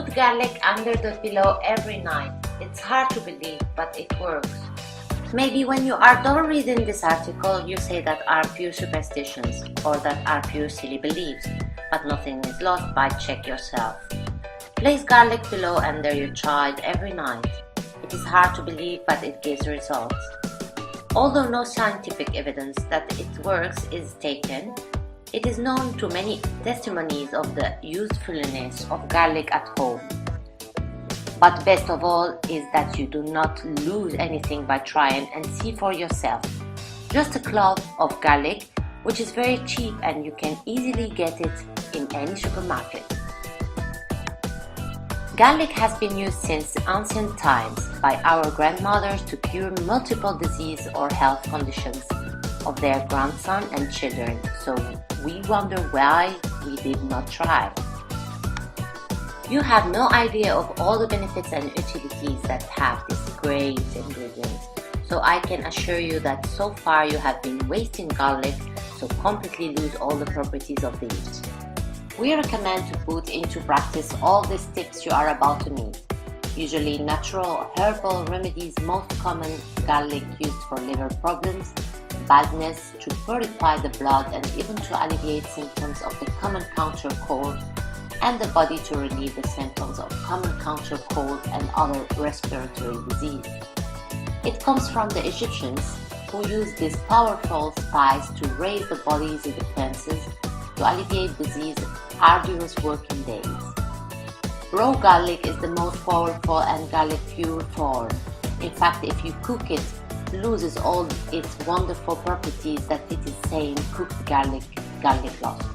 Put garlic under the pillow every night. It's hard to believe, but it works. Maybe when you are done reading this article, you say that are pure superstitions or that are pure silly beliefs, but nothing is lost by check yourself. Place garlic pillow under your child every night. It is hard to believe, but it gives results. Although no scientific evidence that it works is taken, it is known to many testimonies of the usefulness of garlic at home. But best of all is that you do not lose anything by trying and see for yourself. Just a clove of garlic, which is very cheap and you can easily get it in any supermarket. Garlic has been used since ancient times by our grandmothers to cure multiple disease or health conditions of their grandson and children, so we wonder why we did not try. You have no idea of all the benefits and utilities that have this great ingredient, so I can assure you that so far you have been wasting garlic, so completely lose all the properties of these. We recommend to put into practice all these tips you are about to meet. Usually natural herbal remedies, most common garlic used for liver problems, badness, to purify the blood and even to alleviate symptoms of the common counter cold, and the body to relieve the symptoms of common counter cold and other respiratory disease. It comes from the Egyptians, who used this powerful spice to raise the body's defenses to alleviate disease, arduous working days. Raw garlic is the most powerful and garlic pure form. In fact, if you cook it, loses all its wonderful properties that it is saying cooked garlic lost.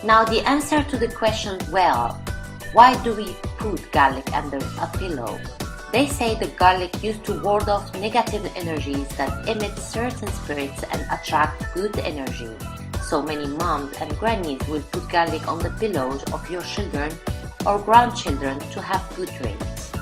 Now the answer to the question, well, why do we put garlic under a pillow? They say the garlic used to ward off negative energies that emit certain spirits and attract good energy. So many moms and grannies will put garlic on the pillows of your children or grandchildren to have good dreams.